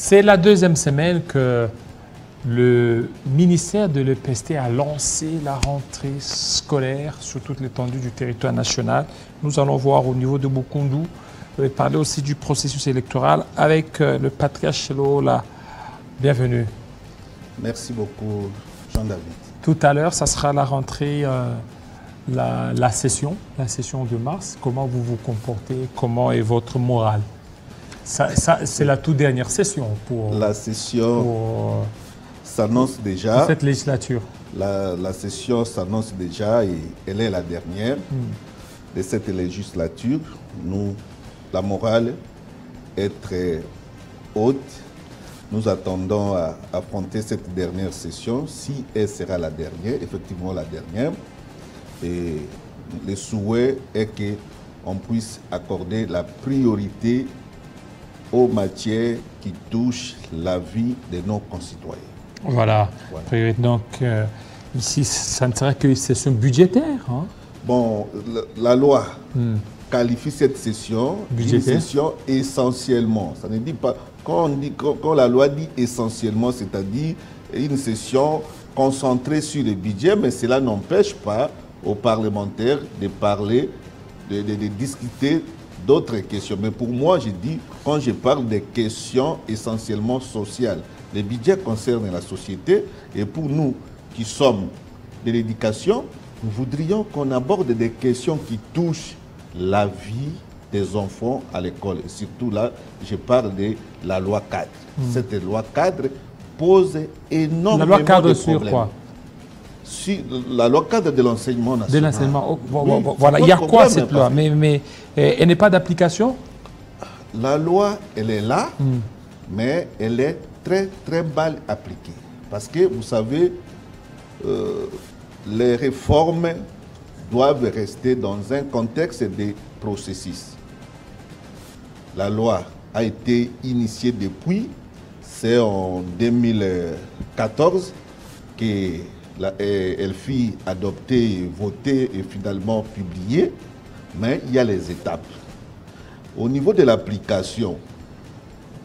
C'est la deuxième semaine que le ministère de l'EPST a lancé la rentrée scolaire sur toute l'étendue du territoire national. Nous allons voir au niveau de Boukoundou, parler aussi du processus électoral avec le patriarche Shelola. Bienvenue. Merci beaucoup, Jean-David. Tout à l'heure, ça sera la rentrée, la session de mars. Comment vous vous comportez? Comment est votre morale? C'est la toute dernière session pour... La session s'annonce déjà. Cette législature. La session s'annonce déjà et elle est la dernière de cette législature. Nous, la morale est très haute. Nous attendons à affronter cette dernière session, si elle sera la dernière, effectivement la dernière. Et le souhait est qu'on puisse accorder la priorité aux matières qui touchent la vie de nos concitoyens. Voilà. Donc, ici, ça ne serait qu'une session budgétaire. Hein? Bon, la loi qualifie cette session d'une session essentiellement. Ça ne dit pas, quand la loi dit essentiellement, c'est-à-dire une session concentrée sur le budget, mais cela n'empêche pas aux parlementaires de parler, de discuter d'autres questions. Mais pour moi, je dis, quand je parle des questions essentiellement sociales, le budget concerne la société et pour nous qui sommes de l'éducation, nous voudrions qu'on aborde des questions qui touchent la vie des enfants à l'école. Et surtout là, je parle de la loi cadre. Cette loi cadre pose énormément de problèmes. La loi cadre sur quoi? Sur la loi cadre de l'enseignement national. De l'enseignement. Oui, voilà. Il y a quoi cette loi? Mais elle n'est pas d'application? La loi, elle est là, mais elle est très, très mal appliquée. Parce que, vous savez, les réformes doivent rester dans un contexte de processus. La loi a été initiée depuis, c'est en 2014 qu'elle fut adoptée, votée et finalement publiée, mais il y a les étapes. Au niveau de l'application,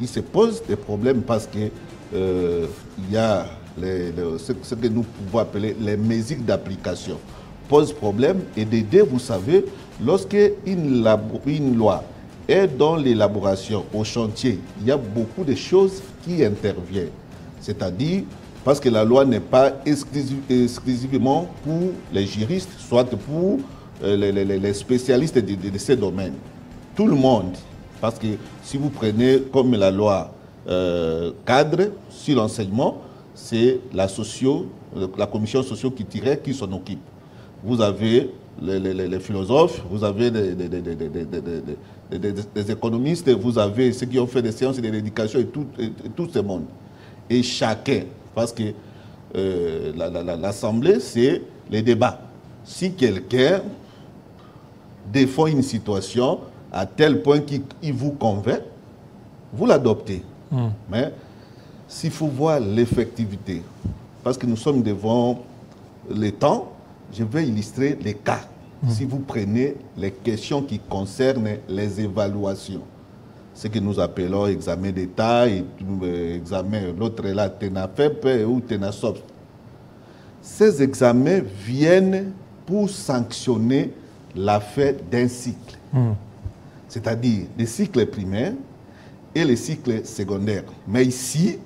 il se pose des problèmes parce que il y a ce que nous pouvons appeler les mesures d'application pose problème et d'aider, vous savez, lorsque une loi est dans l'élaboration au chantier, il y a beaucoup de choses qui interviennent. C'est-à-dire, parce que la loi n'est pas exclusivement pour les juristes, soit pour les spécialistes de ces domaines. Tout le monde, parce que si vous prenez comme la loi cadre sur l'enseignement, c'est la commission socio-culturelle qui s'en occupe. Vous avez les philosophes, vous avez des économistes, vous avez ceux qui ont fait des sciences de l'éducation et tout ce monde. Et chacun, parce que l'Assemblée, c'est les débats. Si quelqu'un défend une situation à tel point qu'il vous convainc, vous l'adoptez. Mais s'il faut voir l'effectivité, parce que nous sommes devant le temps, je vais illustrer les cas. Si vous prenez les questions qui concernent les évaluations, ce que nous appelons examen d'État, l'autre est là, TENAFEP ou TENASOP. Ces examens viennent pour sanctionner l'affaire d'un cycle. C'est-à-dire les cycles primaires et les cycles secondaires. Mais ici,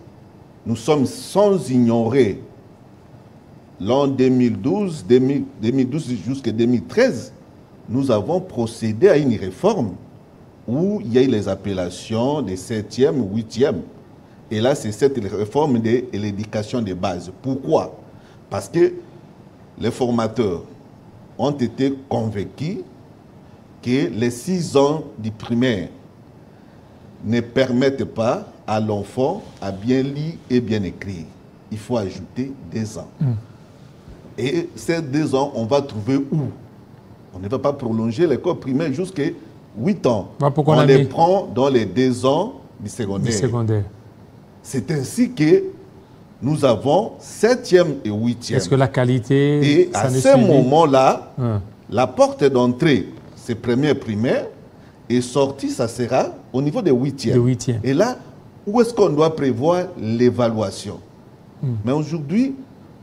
nous sommes sans ignorer l'an 2012 jusqu'à 2013, nous avons procédé à une réforme où il y a eu les appellations des 7e, 8e. Et là, c'est cette réforme de l'éducation de base. Pourquoi? Parce que les formateurs ont été convaincus que les 6 ans du primaire ne permettent pas à l'enfant à bien lire et bien écrire. Il faut ajouter 2 ans. Et ces 2 ans, on va trouver où? On ne va pas prolonger l'école primaire jusqu'à 8 ans. On les prend dans les 2 ans du secondaire. C'est ainsi que nous avons 7e et 8e. Est-ce que la qualité... Et à ce moment-là, la porte d'entrée, c'est première primaire, et sortie, ça sera au niveau des 8e. Et là, où est-ce qu'on doit prévoir l'évaluation? Mais aujourd'hui,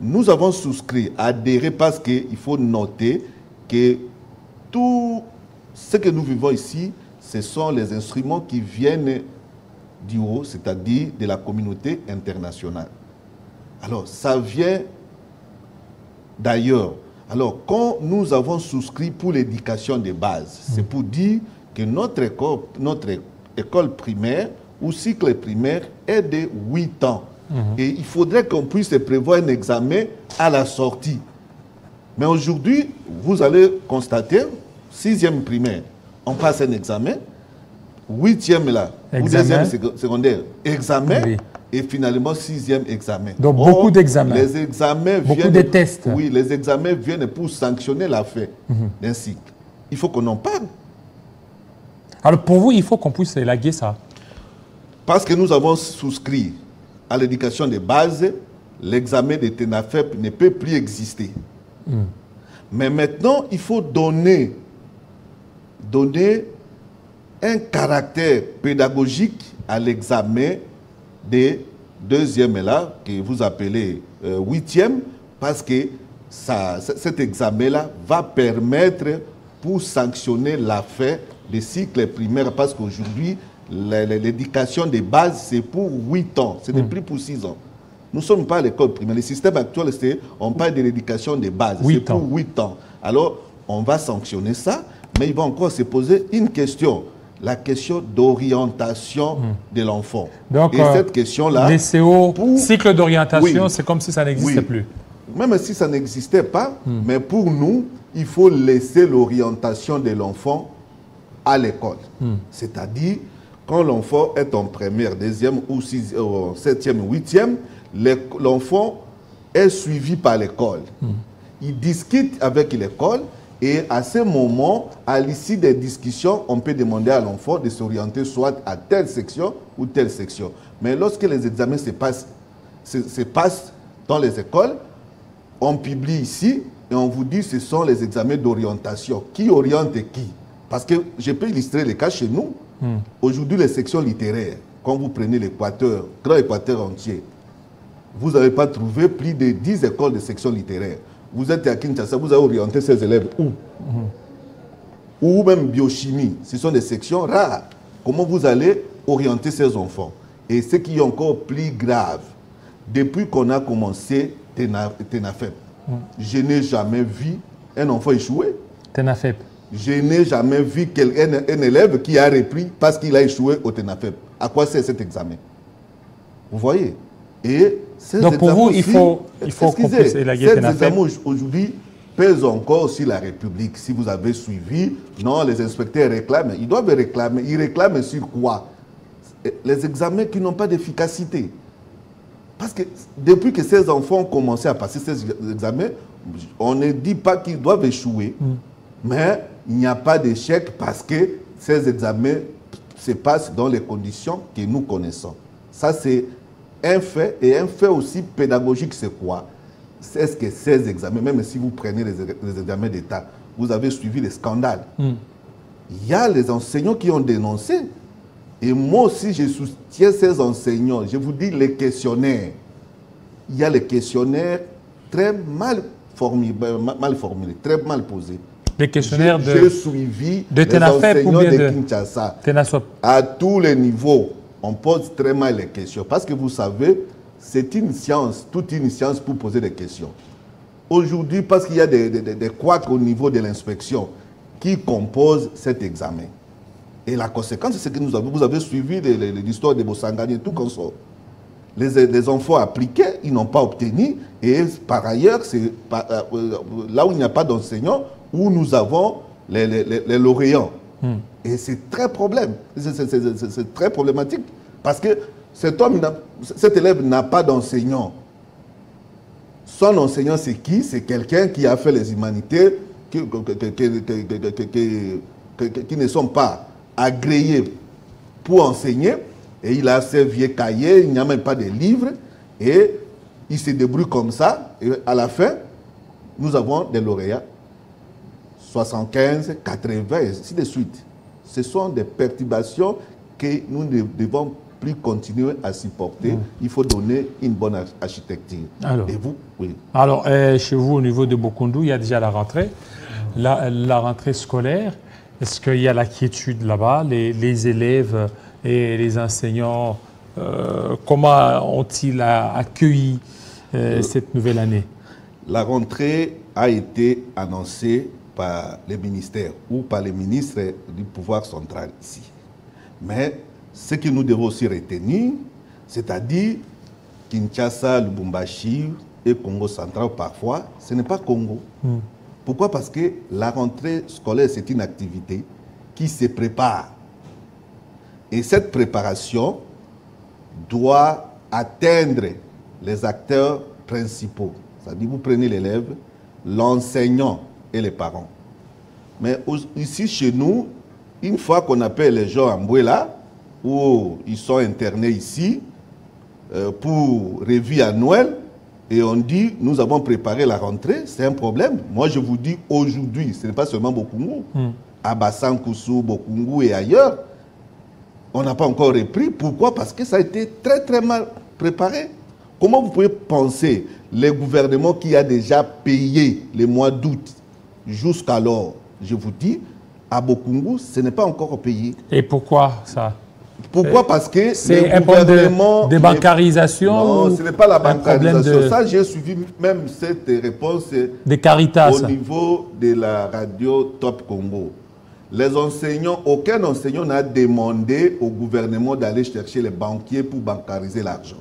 nous avons souscrit, adhéré, parce qu'il faut noter que tout ce que nous vivons ici, ce sont les instruments qui viennent du haut, c'est-à-dire de la communauté internationale. Alors, ça vient d'ailleurs. Alors, quand nous avons souscrit pour l'éducation de base, c'est pour dire que notre école primaire ou cycle primaire est de 8 ans. Et il faudrait qu'on puisse prévoir un examen à la sortie. Mais aujourd'hui, vous allez constater, 6e primaire, on passe un examen, 8e là, ou 2e secondaire, examen, oui. Et finalement 6e examen. Donc beaucoup d'examens. Les examens beaucoup de tests. Oui, les examens viennent pour sanctionner la fin d'un cycle. Il faut qu'on en parle. Alors pour vous, il faut qu'on puisse élaguer ça. Parce que nous avons souscrit à l'éducation de base, l'examen de TENAFEP ne peut plus exister. Mais maintenant, il faut donner un caractère pédagogique à l'examen des 2e là, que vous appelez 8e, parce que cet examen-là va permettre pour sanctionner la fin des cycles primaires, parce qu'aujourd'hui, l'éducation de base, c'est pour 8 ans, ce n'est plus pour 6 ans. Nous ne sommes pas à l'école primaire. Le système actuel, on parle de l'éducation de base, c'est pour 8 ans. Alors, on va sanctionner ça, mais il va encore se poser une question, la question d'orientation de l'enfant. Donc, et cette question-là... Les CO, cycle d'orientation, c'est comme si ça n'existait plus. Même si ça n'existait pas, mais pour nous, il faut laisser l'orientation de l'enfant à l'école. C'est-à-dire, quand l'enfant est en première, 2e ou 7e, 8e, l'enfant est suivi par l'école. Il discute avec l'école et à ce moment, à l'issue des discussions, on peut demander à l'enfant de s'orienter soit à telle section ou telle section. Mais lorsque les examens se passent dans les écoles, on publie ici et on vous dit que ce sont les examens d'orientation. Qui oriente qui? Parce que je peux illustrer les cas chez nous. Aujourd'hui, les sections littéraires, quand vous prenez l'Équateur, grand Équateur entier, vous n'avez pas trouvé plus de 10 écoles de sections littéraires. Vous êtes à Kinshasa, vous avez orienté ces élèves où? Ou même biochimie, ce sont des sections rares. Comment vous allez orienter ces enfants? Et ce qui est encore plus grave, depuis qu'on a commencé TENAFEP, je n'ai jamais vu un enfant échouer. TENAFEP. Je n'ai jamais vu un élève qui a repris parce qu'il a échoué au TENAFEP. À quoi sert cet examen? Vous voyez? Et donc pour vous, il faut qu'on puisse élaguer TENAFEP. Ces examens aujourd'hui pèsent encore sur la République. Si vous avez suivi, non, les inspecteurs réclament. Ils doivent réclamer. Ils réclament sur quoi? Les examens qui n'ont pas d'efficacité. Parce que depuis que ces enfants ont commencé à passer ces examens, on ne dit pas qu'ils doivent échouer. Mais il n'y a pas d'échec parce que ces examens se passent dans les conditions que nous connaissons. Ça, c'est un fait. Et un fait aussi pédagogique, c'est quoi? C'est que ces examens, même si vous prenez les examens d'État, vous avez suivi les scandales. Il y a les enseignants qui ont dénoncé. Et moi aussi, je soutiens ces enseignants. Je vous dis, les questionnaires. Il y a les questionnaires très mal formulés, très mal posés. Les questionnaires J'ai suivi de les enseignants de Kinshasa. À tous les niveaux, on pose très mal les questions. Parce que vous savez, c'est une science, toute une science pour poser des questions. Aujourd'hui, parce qu'il y a des couacs au niveau de l'inspection qui composent cet examen. Et la conséquence, c'est que vous avez suivi l'histoire de Bossangani et tout comme ça. Les enfants appliqués, ils n'ont pas obtenu. Et par ailleurs, c'est là où il n'y a pas d'enseignants, où nous avons les lauréats. Et c'est très c'est très problématique. Parce que cet élève n'a pas d'enseignant. Son enseignant, c'est qui? C'est quelqu'un qui a fait les humanités, qui ne sont pas agréés pour enseigner. Et il a ses vieux cahiers, il n'y a même pas de livres. Et il se débrouille comme ça. Et à la fin, nous avons des lauréats. 75, 80, et ainsi de suite. Ce sont des perturbations que nous ne devons plus continuer à supporter. Il faut donner une bonne architecture. Alors, et vous, oui. Alors, chez vous, au niveau de Bokundou, il y a déjà la rentrée. La rentrée scolaire, est-ce qu'il y a la quiétude là-bas, les élèves et les enseignants, comment ont-ils accueilli cette nouvelle année? La rentrée a été annoncée par les ministères ou par les ministres du pouvoir central ici. Mais ce que nous devons aussi retenir, c'est-à-dire Kinshasa, Lubumbashi et Congo central parfois, ce n'est pas Congo. Pourquoi? Parce que la rentrée scolaire, c'est une activité qui se prépare. Et cette préparation doit atteindre les acteurs principaux. C'est-à-dire, vous prenez l'élève, l'enseignant et les parents. Mais ici, chez nous, une fois qu'on appelle les gens en Mbouela, où ils sont internés ici, pour revue à Noël, et on dit, nous avons préparé la rentrée, c'est un problème. Moi, je vous dis, aujourd'hui, ce n'est pas seulement Bokungu, à Bassankoussou, Bokungu et ailleurs, on n'a pas encore repris. Pourquoi? Parce que ça a été très, très mal préparé. Comment vous pouvez penser, le gouvernement qui a déjà payé les mois d'août jusqu'alors, je vous dis, à Bokungu, ce n'est pas encore payé. Et pourquoi ça? Pourquoi? Parce que c'est un problème de débancarisation? Non, ce n'est pas la bancarisation. De... Ça, j'ai suivi même cette réponse des Caritas. Au niveau de la radio Top Congo. Les enseignants, aucun enseignant n'a demandé au gouvernement d'aller chercher les banquiers pour bancariser l'argent.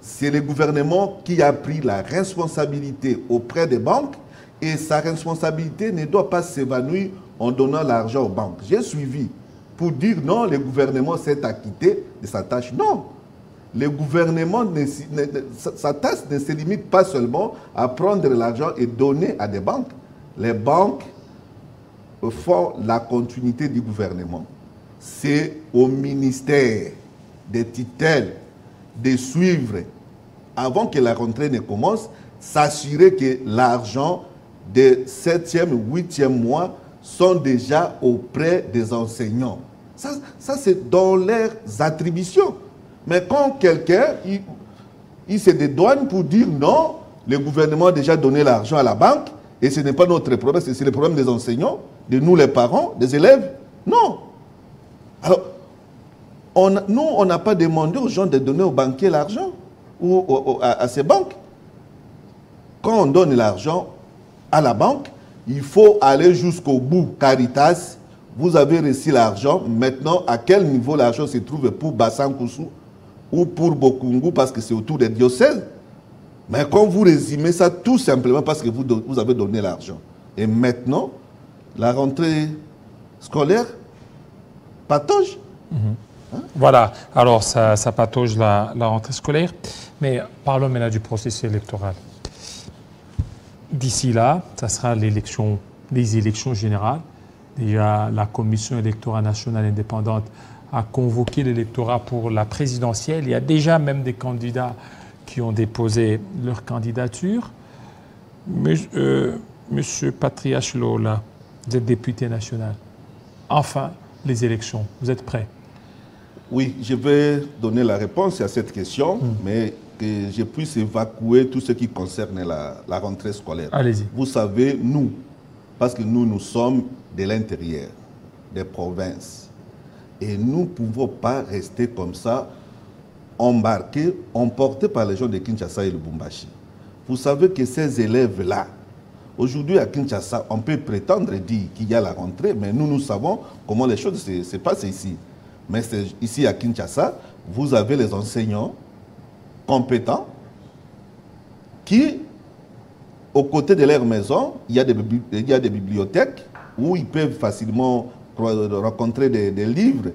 C'est le gouvernement qui a pris la responsabilité auprès des banques et sa responsabilité ne doit pas s'évanouir en donnant l'argent aux banques. J'ai suivi pour dire non, le gouvernement s'est acquitté de sa tâche. Non, le gouvernement, sa tâche ne se limite pas seulement à prendre l'argent et donner à des banques. Les banques font la continuité du gouvernement. C'est au ministère des tutelles de suivre, avant que la rentrée ne commence, s'assurer que l'argent des 7e ou 8e mois sont déjà auprès des enseignants. Ça c'est dans leurs attributions. Mais quand quelqu'un, il se dédouane pour dire non, le gouvernement a déjà donné l'argent à la banque, et ce n'est pas notre problème, c'est le problème des enseignants, de nous les parents, des élèves. Non. Alors, nous, on n'a pas demandé aux gens de donner aux banquiers l'argent ou à ces banques. Quand on donne l'argent à la banque, il faut aller jusqu'au bout. Caritas, vous avez reçu l'argent. Maintenant, à quel niveau l'argent se trouve pour Bassankoussou ou pour Bokungu, parce que c'est autour des diocèses. Mais quand vous résumez ça, tout simplement parce que vous avez donné l'argent. Et maintenant, la rentrée scolaire patauge. Hein? Voilà, alors ça patauge la rentrée scolaire. Mais parlons maintenant du processus électoral. D'ici là, ça sera les élections générales. Déjà, la Commission électorale nationale indépendante a convoqué l'électorat pour la présidentielle. Il y a déjà même des candidats qui ont déposé leur candidature. Monsieur Patriarche Lola, vous êtes député national. Enfin, les élections, vous êtes prêts? Oui, je vais donner la réponse à cette question, mais que je puisse évacuer tout ce qui concerne la rentrée scolaire. Allez-y. Vous savez, nous, parce que nous sommes de l'intérieur, des provinces, et nous ne pouvons pas rester comme ça, embarqués, emportés par les gens de Kinshasa et Lubumbashi. Vous savez que ces élèves-là, aujourd'hui à Kinshasa, on peut prétendre dire qu'il y a la rentrée, mais nous savons comment les choses se passent ici. Mais ici à Kinshasa, vous avez les enseignants compétents qui, aux côtés de leur maison, il y a des bibliothèques où ils peuvent facilement rencontrer des livres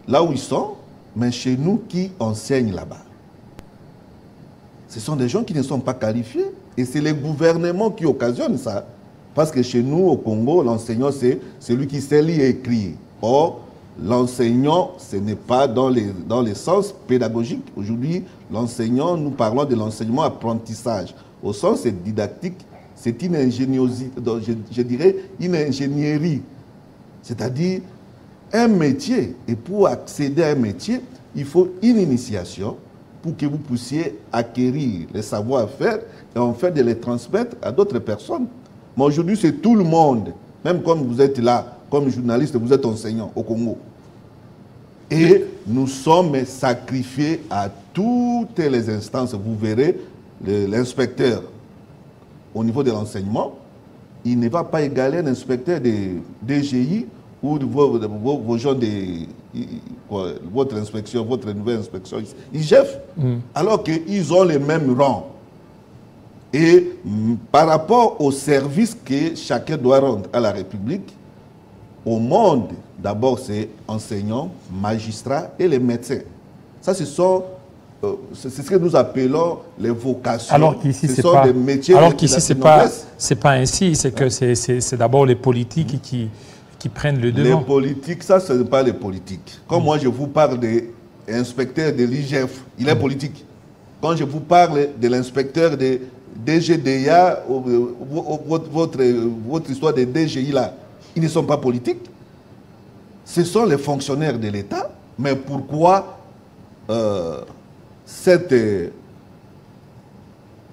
là où ils sont, mais chez nous qui enseignent là-bas. Ce sont des gens qui ne sont pas qualifiés et c'est le gouvernement qui occasionne ça. Parce que chez nous, au Congo, l'enseignant, c'est celui qui sait lire et écrire. Or, l'enseignant, ce n'est pas dans les sens pédagogiques. Aujourd'hui, l'enseignant, nous parlons de l'enseignement-apprentissage. Au sens didactique, c'est une ingéniosité, je dirais une ingénierie. C'est-à-dire, un métier. Et pour accéder à un métier, il faut une initiation pour que vous puissiez acquérir les savoir-faire et en fait de les transmettre à d'autres personnes. Mais aujourd'hui, c'est tout le monde. Même comme vous êtes là, comme journaliste, vous êtes enseignant au Congo. Et nous sommes sacrifiés à toutes les instances. Vous verrez, l'inspecteur, au niveau de l'enseignement, il ne va pas égaler un inspecteur de DGI ou de vos gens de votre inspection, votre nouvelle inspection. IGF, alors qu'ils ont les mêmes rangs. Et par rapport au service que chacun doit rendre à la République, au monde, d'abord c'est enseignants, magistrats et les médecins. Ça, c'est ce que nous appelons les vocations. Alors qu'ici, ce sont des métiers. Alors qu'ici, c'est pas ainsi. C'est que c'est d'abord les politiques qui prennent le devant. Les politiques, ça, ce n'est pas les politiques. Quand moi, je vous parle de l'inspecteur de l'IGF, il est politique. Quand je vous parle de l'inspecteur de DGDA, votre histoire de DGI là, ils ne sont pas politiques. Ce sont les fonctionnaires de l'État. Mais pourquoi cette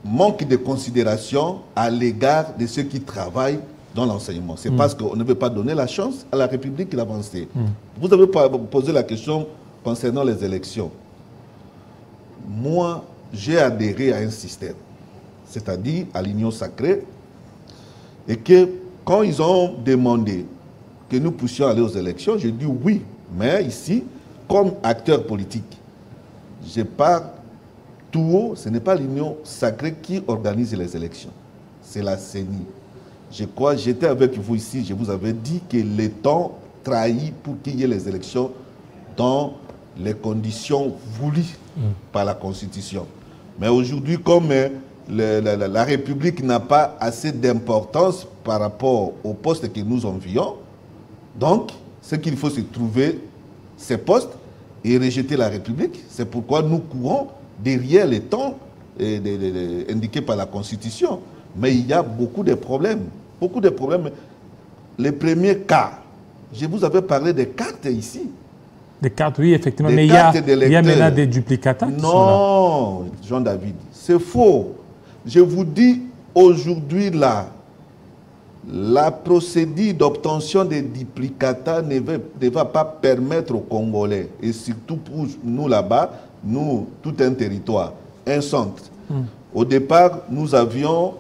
manque de considération à l'égard de ceux qui travaillent dans l'enseignement? C'est parce qu'on ne veut pas donner la chance à la République d'avancer. Vous avez posé la question concernant les élections. Moi, j'ai adhéré à un système, c'est-à-dire à l'Union sacrée, et que quand ils ont demandé que nous puissions aller aux élections, j'ai dit oui. Mais ici, comme acteur politique, je pars tout haut, ce n'est pas l'Union sacrée qui organise les élections, c'est la CENI. Je crois, j'étais avec vous ici, je vous avais dit que le temps trahit pour qu'il y ait les élections dans les conditions voulues par la Constitution. Mais aujourd'hui, comme la République n'a pas assez d'importance par rapport au poste que nous envions, donc ce qu'il faut, c'est trouver ces postes et rejeter la République. C'est pourquoi nous courons derrière les temps indiqués par la Constitution. Mais il y a beaucoup de problèmes. Beaucoup de problèmes. Les premiers cas, je vous avais parlé des cartes ici. Des cartes, oui, effectivement. Mais il y a maintenant des duplicata. Non, Jean-David, c'est faux. Je vous dis, aujourd'hui, là, la procédure d'obtention des duplicata ne va pas permettre aux Congolais, et surtout pour nous là-bas, nous, tout un territoire, un centre. Au départ, nous avions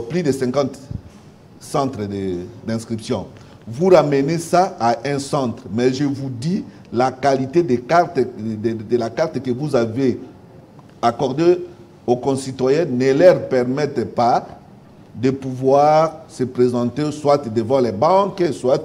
plus de 50 centres d'inscription. Vous ramenez ça à un centre, mais je vous dis, la qualité des cartes, de la carte que vous avez accordée aux concitoyens ne leur permettent pas de pouvoir se présenter soit devant les banques, soit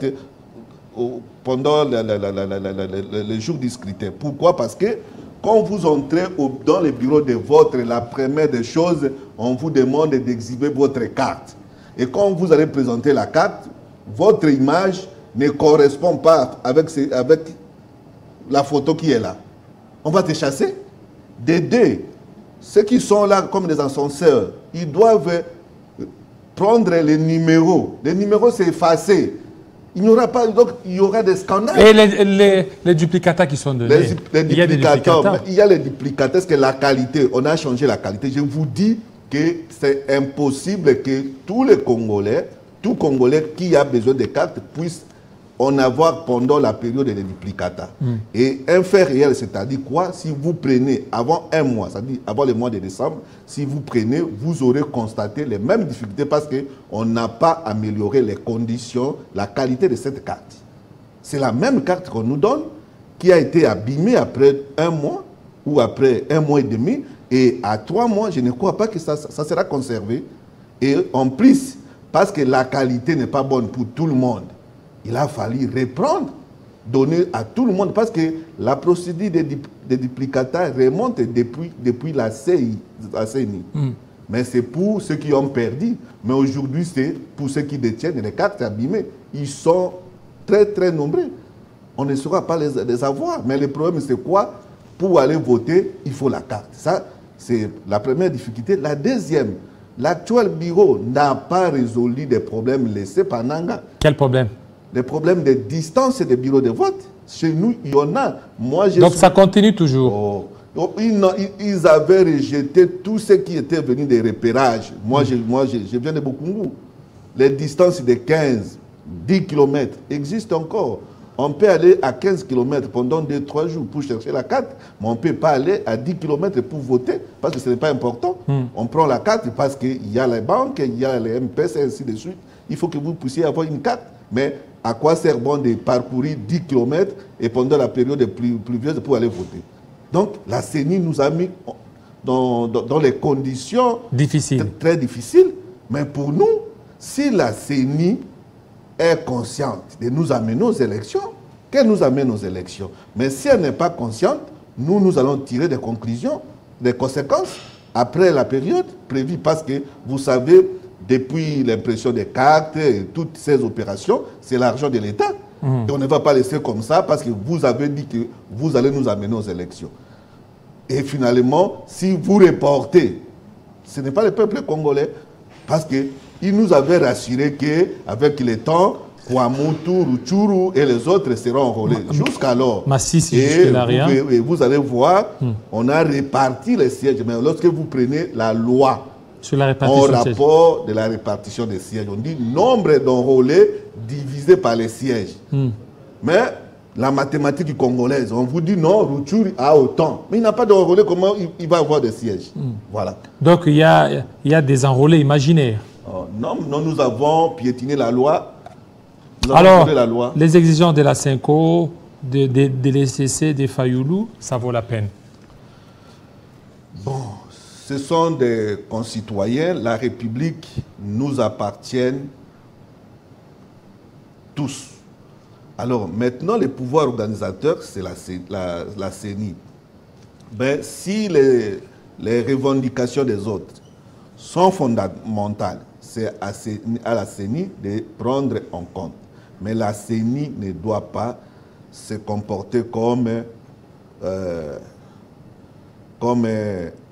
pendant les jours du scrutin. Pourquoi? Parce que quand vous entrez dans le bureau de vote, la première des choses, on vous demande d'exhiber votre carte. Et quand vous allez présenter la carte, votre image ne correspond pas avec la photo qui est là. On va te chasser. Des deux, ceux qui sont là comme des ascenseurs, ils doivent prendre les numéros. Les numéros, c'est effacé. Il n'y aura pas, donc il y aura des scandales. Et les duplicata qui sont donnés? Il y a les duplicata, c'est que la qualité, on a changé la qualité. Je vous dis que c'est impossible que tous les Congolais, tout Congolais qui a besoin de cartes puisse en avoir pendant la période des duplicata. Et un fait réel, c'est-à-dire quoi? Si vous prenez avant un mois, c'est-à-dire avant le mois de décembre, si vous prenez, vous aurez constaté les mêmes difficultés parce qu'on n'a pas amélioré les conditions, la qualité de cette carte. C'est la même carte qu'on nous donne qui a été abîmée après un mois ou après un mois et demi. Et à 3 mois, je ne crois pas que ça sera conservé. Et en plus, parce que la qualité n'est pas bonne pour tout le monde, il a fallu reprendre, donner à tout le monde, parce que la procédure des duplicata remonte depuis la CENI. Mais c'est pour ceux qui ont perdu. Mais aujourd'hui, c'est pour ceux qui détiennent les cartes abîmées. Ils sont très, très nombreux. On ne saura pas les avoir. Mais le problème, c'est quoi? Pour aller voter, il faut la carte. Ça, c'est la première difficulté. La deuxième, l'actuel bureau n'a pas résolu des problèmes laissés par Nanga. Quel problème? les problèmes de distance et des bureaux de vote. Chez nous, il y en a. Donc ça continue toujours. Ils avaient rejeté tout ce qui était venu des repérages. Moi, je viens de Bokungu. Les distances de 15, 10 km existent encore. On peut aller à 15 km pendant 2-3 jours pour chercher la carte, mais on ne peut pas aller à 10 km pour voter parce que ce n'est pas important. On prend la carte parce qu'il y a les banques, il y a les MPS et ainsi de suite. Il faut que vous puissiez avoir une carte. Mais à quoi sert bon de parcourir 10 km et pendant la période pluvieuse pour aller voter? Donc la CENI nous a mis dans les conditions très difficiles. Mais pour nous, si la CENI est consciente de nous amener aux élections, qu'elle nous amène aux élections. Mais si elle n'est pas consciente, nous allons tirer des conclusions, des conséquences après la période prévue. Parce que vous savez, depuis l'impression des cartes et toutes ces opérations, c'est l'argent de l'État. Et on ne va pas laisser comme ça parce que vous avez dit que vous allez nous amener aux élections. Et finalement, si vous reportez, ce n'est pas le peuple congolais, parce qu'il nous avait rassuré qu'avec le temps, Kouamoutou, Rutshuru et les autres seront enrôlés. Jusqu'alors. Et vous allez voir, on a réparti les sièges. Mais lorsque vous prenez la loi sur la répartition en rapport de la répartition des sièges, on dit nombre d'enrôlés divisé par les sièges. Mais la mathématique congolaise, on vous dit non, Rutshuru a autant. Mais il n'a pas d'enrôlés, comment il va avoir des sièges? Voilà. Donc il y a des enrôlés imaginaires. Non, nous avons piétiné la loi. Alors, les exigences de la CENCO, de l'ECC, des Fayoulou, ça vaut la peine? Bon, ce sont des concitoyens. La République nous appartient tous. Alors, maintenant, les pouvoirs organisateurs, c'est la CENI. Ben, si les revendications des autres sont fondamentales, c'est à la CENI de prendre en compte. Mais la CENI ne doit pas se comporter comme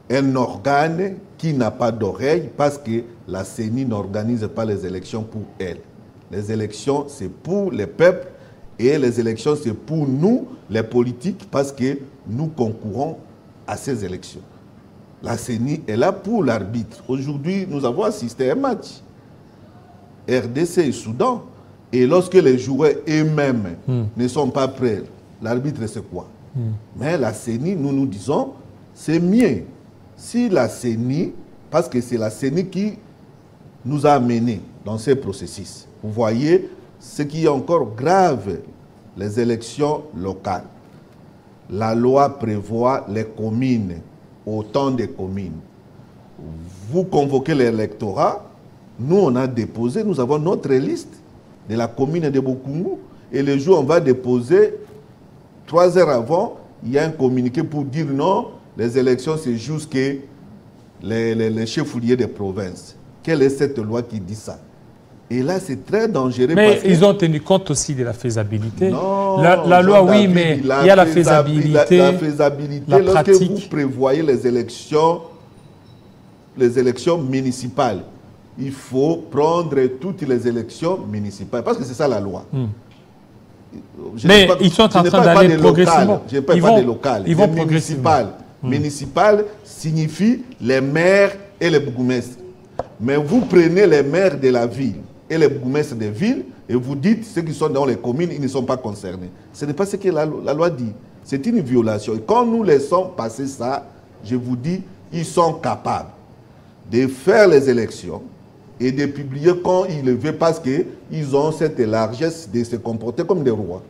un organe qui n'a pas d'oreille, parce que la CENI n'organise pas les élections pour elle. Les élections, c'est pour les peuples, et les élections, c'est pour nous, les politiques, parce que nous concourons à ces élections. La CENI est là pour l'arbitre. Aujourd'hui, nous avons assisté à un match. RDC et Soudan. Et lorsque les joueurs eux-mêmes ne sont pas prêts, l'arbitre, c'est quoi? Mais la CENI, nous disons, c'est mieux. Si la CENI, parce que c'est la CENI qui nous a amenés dans ces processus. Vous voyez, ce qui est encore grave, les élections locales. La loi prévoit les communes, autant de communes. Vous convoquez l'électorat, nous on a déposé, nous avons notre liste de la commune de Bokungu, et le jour où on va déposer, 3 heures avant, il y a un communiqué pour dire non, les élections c'est juste que les chefs-lieux des provinces. Quelle est cette loi qui dit ça? Et là, c'est très dangereux. Mais ils ont tenu compte aussi de la faisabilité. Non, la loi, oui, mais il y a la faisabilité, la faisabilité, la lorsque pratique. Vous prévoyez les élections municipales, il faut prendre toutes les élections municipales, parce que c'est ça la loi. Mais ils sont en train d'aller progressivement. Je ne parle pas des locales. Ils vont progressivement. Municipal signifie les maires et les bourgmestres. Mais vous prenez les maires de la ville et les bourgmestres des villes et vous dites ceux qui sont dans les communes, ils ne sont pas concernés. Ce n'est pas ce que la loi dit. C'est une violation. Et quand nous laissons passer ça, je vous dis, ils sont capables de faire les élections et de publier quand ils le veulent, parce qu'ils ont cette largesse de se comporter comme des rois.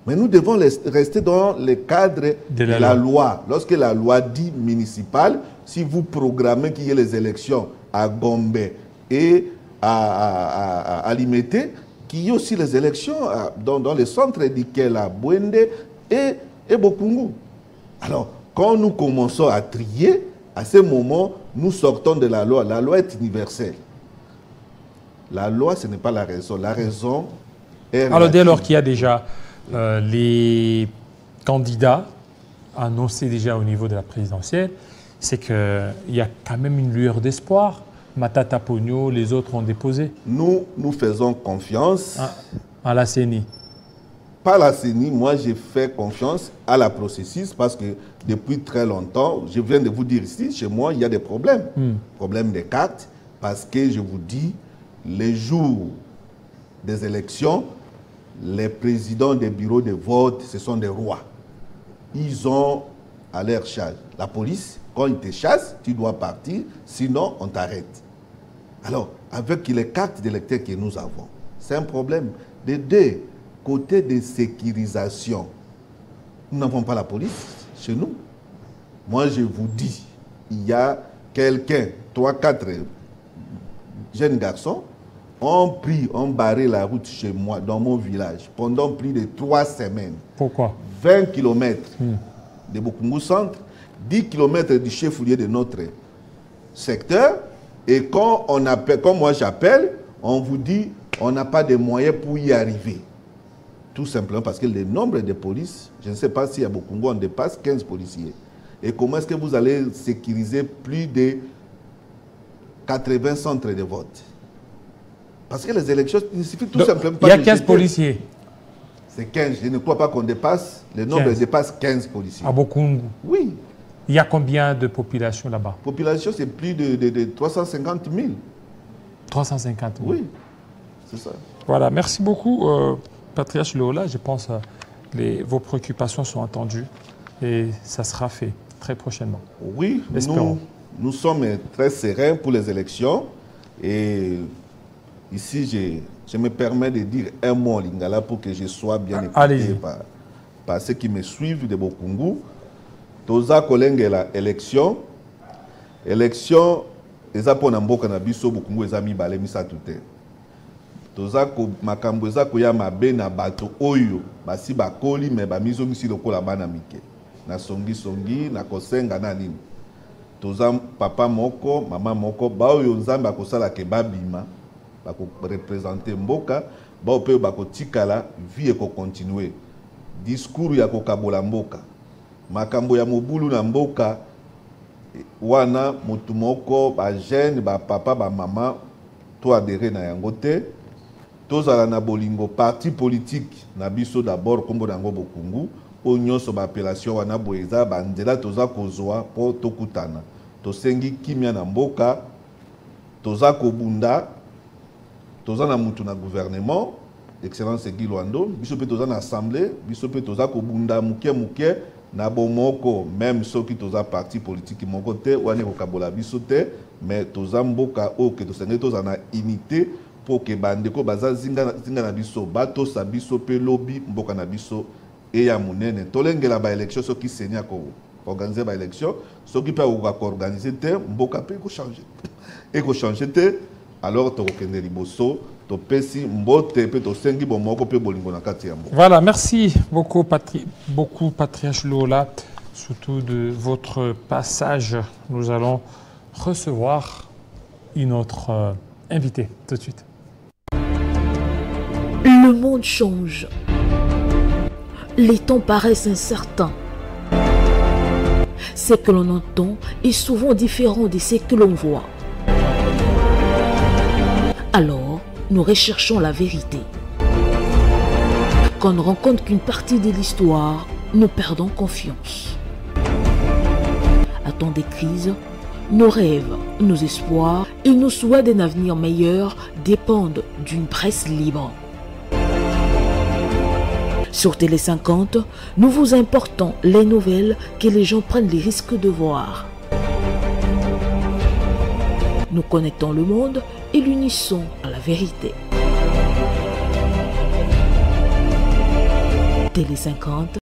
Mais nous devons rester dans le cadre de la loi. Lorsque la loi dit municipale, si vous programmez qu'il y ait les élections à Gombe et à Limete, qu'il y ait aussi les élections dans les centres d'Ikela, à Bwende et Bokungu. Alors, quand nous commençons à trier, à ce moment, nous sortons de la loi. La loi est universelle. La loi, ce n'est pas la raison. La raison est... Alors, dès lors qu'il y a déjà les candidats annoncés déjà au niveau de la présidentielle, c'est qu'il y a quand même une lueur d'espoir. Matata Pogno, les autres ont déposé. Nous faisons confiance À la CENI. Pas la CENI, moi j'ai fait confiance à la processus parce que depuis très longtemps, je viens de vous dire ici, chez moi, il y a des problèmes. Problèmes des cartes, parce que je vous dis, les jours des élections, les présidents des bureaux de vote, ce sont des rois. Ils ont à leur charge. La police, quand ils te chassent, tu dois partir, sinon on t'arrête. Alors, avec les cartes d'électeurs que nous avons, c'est un problème. De deux côtés de sécurisation, nous n'avons pas la police chez nous. Moi, je vous dis, il y a quelqu'un, 3-4 jeunes garçons, ont barré la route chez moi, dans mon village, pendant plus de 3 semaines. Pourquoi? 20 km de Bokungu Centre, 10 km du chef-lieu de notre secteur. Et quand on appelle, comme moi j'appelle, on vous dit on n'a pas de moyens pour y arriver. Tout simplement parce que le nombre de polices, je ne sais pas si à Bokungu on dépasse 15 policiers. Et comment est-ce que vous allez sécuriser plus de 80 centres de vote? Parce que les élections, il suffit tout simplement pas. Il y a 15 policiers. C'est 15. Je ne crois pas qu'on dépasse. Le nombre dépasse 15 policiers. À Bokungu? Oui. Il y a combien de population là-bas? Population, c'est plus de 350 000. 350 000. Oui, c'est ça. Voilà, merci beaucoup, Patriarche Lola. Je pense que vos préoccupations sont entendues et ça sera fait très prochainement. Oui, nous sommes très sereins pour les élections. Et ici, je me permets de dire un mot en lingala pour que je sois bien écouté par ceux qui me suivent de Bokungu. Toza kolengela élection eza pona mboka na biso Bokungu eza mibale misatu te. Toza ko makambo eza koya mabe na bato oyo basi bakoli me bamizongisi lokola bana mike na songi na kosenga na nini. Toza papa moko mama moko baoyo nzambe akosala ke babima bako représenter mboka bao pe bako tikala vie ko continuer discours ya kokabola mboka makambo ya mobulu na mboka wana mutu moko ba jeune ba papa ba mama to adhérer na yango te tozala na bolingo parti politique na biso d'abord kombo nango Bokungu o nyonso ba appellation wana boeza ba nzela toza kozwa po tokutana tosengi kimia na mboka toza kobunda toza na mutu na gouvernement excellence Guy Lwando biso pe toza na assemblée biso pe toza kobunda muke na bomoko même soki toza parti politique moko te wane kokabola biso te mais toza mboka o ke tosenge toza na unité pour que bandeko baza zinga na biso bato sa biso pe lobby mboka na biso e ya munene tolengela ba élection soki senya ko organiser ba élection soki pe ko organiser te mboka pe ko changer et ko changer te alors to kokende liboso. Voilà, merci beaucoup, Patriarche Lola, surtout de votre passage. Nous allons recevoir une autre invitée tout de suite. Le monde change. Les temps paraissent incertains. Ce que l'on entend est souvent différent de ce que l'on voit. Alors, nous recherchons la vérité. Quand on rencontre qu'une partie de l'histoire, nous perdons confiance. À temps des crises, nos rêves, nos espoirs et nos souhaits d'un avenir meilleur dépendent d'une presse libre. Sur Télé 50, nous vous importons les nouvelles que les gens prennent les risques de voir. Nous connectons le monde et l'unissons à la vérité. Télé 50,